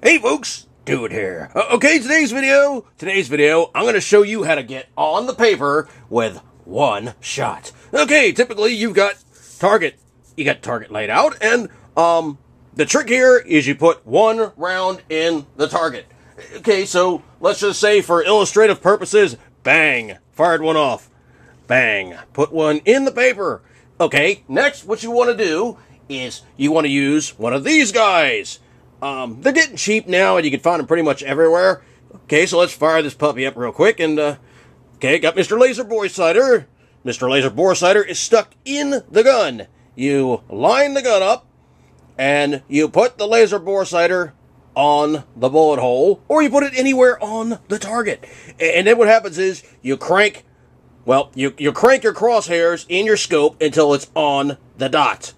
Hey folks, Dude here. Okay, today's video, I'm going to show you how to get on the paper with one shot. Okay, typically you got target laid out, and the trick here is you put one round in the target. Okay, so let's just say for illustrative purposes, bang, fired one off. Bang, put one in the paper. Okay, next what you want to do is you want to use one of these guys. They're getting cheap now, and you can find them pretty much everywhere. Okay, so let's fire this puppy up real quick, and, okay, got Mr. Laser Bore Sighter. Mr. Laser Bore Sighter is stuck in the gun. You line the gun up, and you put the Laser Bore Sighter on the bullet hole, or you put it anywhere on the target. And then what happens is you crank, you crank your crosshairs in your scope until it's on the dot.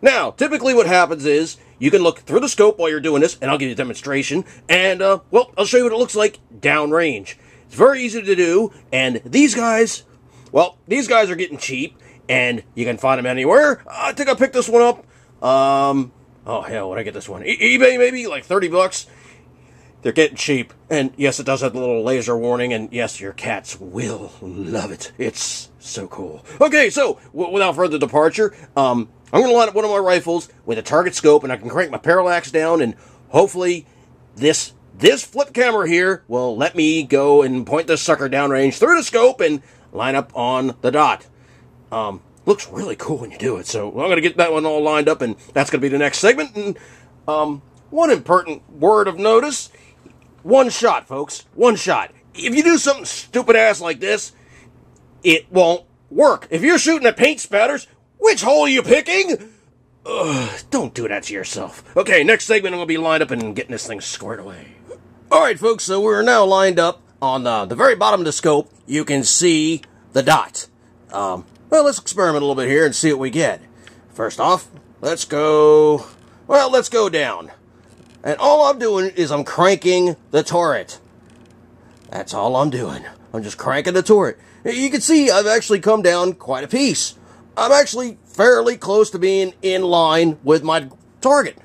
Now, typically what happens is you can look through the scope while you're doing this, and I'll give you a demonstration, and, I'll show you what it looks like downrange. It's very easy to do, and these guys are getting cheap, and you can find them anywhere. I think I picked this one up, oh hell, where'd I get this one? eBay maybe, like 30 bucks. They're getting cheap, and yes, it does have the little laser warning, and yes, your cats will love it. It's so cool. Okay, so, without further departure, I'm going to line up one of my rifles with a target scope, and I can crank my parallax down, and hopefully this flip camera here will let me go and point this sucker downrange through the scope and line up on the dot. Looks really cool when you do it, so I'm going to get that one all lined up, and that's going to be the next segment. And one important word of notice: one shot, folks. One shot. If you do something stupid-ass like this, it won't work. If you're shooting at paint spatters, which hole are you picking? Ugh, don't do that to yourself. Okay, next segment I'm going to be lined up and getting this thing squared away. Alright folks, so we're now lined up on the very bottom of the scope. You can see the dot. Well, let's experiment a little bit here and see what we get. First off, let's go down. And all I'm doing is I'm cranking the turret. That's all I'm doing. I'm just cranking the turret. You can see I've actually come down quite a piece. I'm actually fairly close to being in line with my target.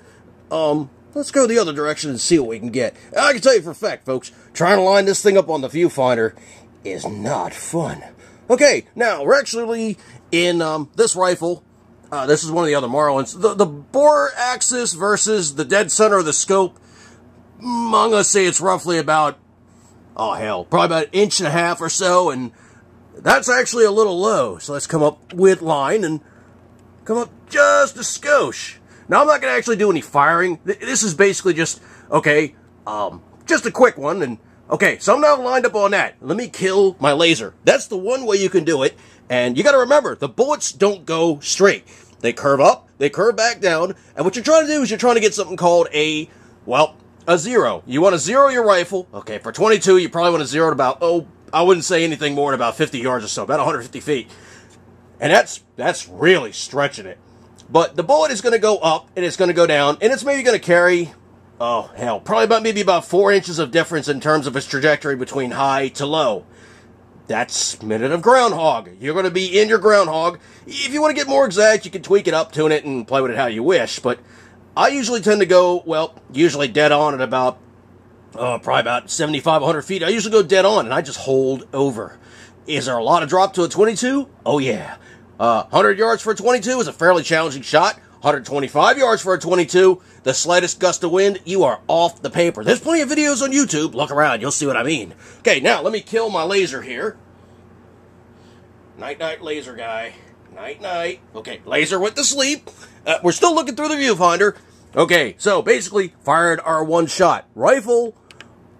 Let's go the other direction and see what we can get. I can tell you for a fact, folks, trying to line this thing up on the viewfinder is not fun. Okay, now, we're actually in this rifle. This is one of the other Marlins. The bore axis versus the dead center of the scope, I'm going to say it's roughly about, oh hell, probably about 1.5 inches or so, and that's actually a little low. So let's come up with line and come up just a skosh. Now, I'm not going to actually do any firing. This is basically just, okay, just a quick one. And okay, so I'm now lined up on that. Let me kill my laser. That's the one way you can do it. And you got to remember, the bullets don't go straight. They curve up, they curve back down. And what you're trying to do is you're trying to get something called a zero. You want to zero your rifle. Okay, for 22, you probably want to zero it about, I wouldn't say anything more than about 50 yards or so, about 150 feet. And that's really stretching it. But the bullet is going to go up, and it's going to go down, and it's maybe going to carry, oh, hell, probably maybe about 4 inches of difference in terms of its trajectory between high to low. That's minute of groundhog. You're going to be in your groundhog. If you want to get more exact, you can tweak it up, tune it, and play with it how you wish. But I usually tend to go, usually dead on at about, probably about 75, 100 feet. I usually go dead on, and I just hold over. Is there a lot of drop to a 22? Oh, yeah. 100 yards for a 22 is a fairly challenging shot. 125 yards for a 22, the slightest gust of wind, you are off the paper. There's plenty of videos on YouTube. Look around, you'll see what I mean. Okay, now let me kill my laser here. Night-night, laser guy. Night-night. Okay, laser went to sleep. We're still looking through the viewfinder. Okay, so basically, fired our one shot. Rifle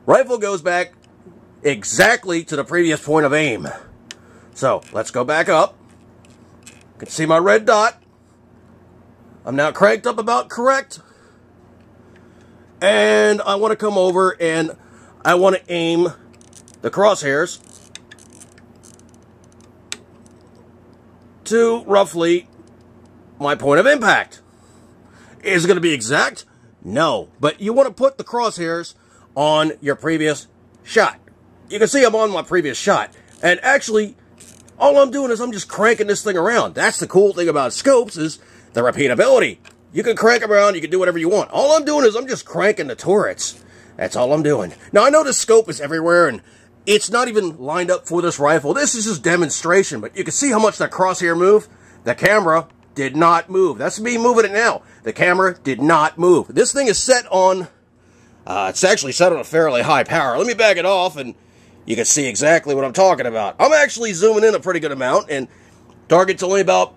goes back exactly to the previous point of aim. So, let's go back up. You can see my red dot. I'm now cranked up about correct. And I want to come over and I want to aim the crosshairs to roughly my point of impact. Is it going to be exact? No. But you want to put the crosshairs on your previous shot. You can see I'm on my previous shot. And actually, all I'm doing is I'm just cranking this thing around. That's the cool thing about scopes is the repeatability. You can crank them around, you can do whatever you want. All I'm doing is I'm just cranking the turrets. That's all I'm doing. Now, I know the scope is everywhere, and it's not even lined up for this rifle. This is just demonstration, but you can see how much that crosshair moved. The camera did not move. That's me moving it now. The camera did not move. This thing is set on, it's actually set on a fairly high power. Let me back it off, and you can see exactly what I'm talking about. I'm actually zooming in a pretty good amount, and target's only about,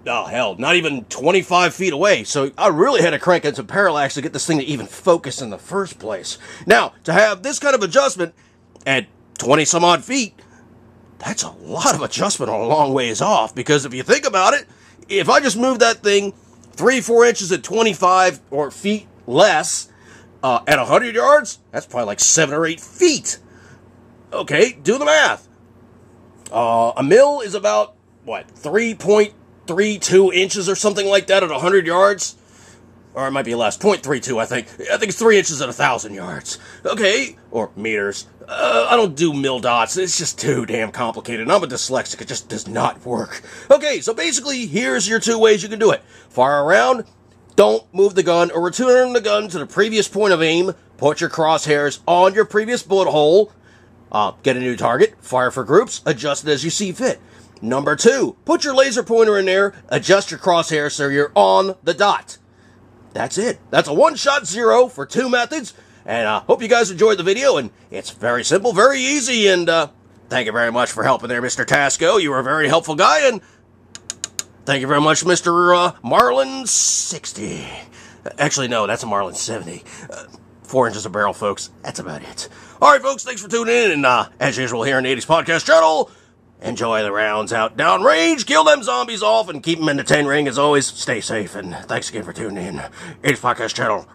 oh hell, not even 25 feet away. So I really had to crank in some parallax to get this thing to even focus in the first place. Now, to have this kind of adjustment at 20 some odd feet, that's a lot of adjustment on a long ways off, because if you think about it, if I just move that thing 3-4 inches at 25 or feet less at 100 yards, that's probably like 7 or 8 feet. Okay, do the math. A mil is about, what, 3.32 inches or something like that at 100 yards? Or it might be less, 0.32, I think. I think it's 3 inches at 1,000 yards. Okay, or meters. I don't do mil dots. It's just too damn complicated. I'm a dyslexic. It just does not work. Okay, so basically, here's your 2 ways you can do it. Fire around, don't move the gun, or return the gun to the previous point of aim. Put your crosshairs on your previous bullet hole. Get a new target, fire for groups, adjust it as you see fit. Number 2, put your laser pointer in there, adjust your crosshair so you're on the dot. That's it. That's a one-shot zero for 2 methods, and I hope you guys enjoyed the video, and it's very simple, very easy, and thank you very much for helping there, Mr. Tasco. You were a very helpful guy, and thank you very much, Mr. Marlin 60. Actually, no, that's a Marlin 70. 4 inches of barrel, folks. That's about it. All right, folks, thanks for tuning in, and as usual here on the 80s Podcast Channel, enjoy the rounds out downrange, kill them zombies off, and keep them in the 10 ring. As always, stay safe, and thanks again for tuning in. 80s Podcast Channel.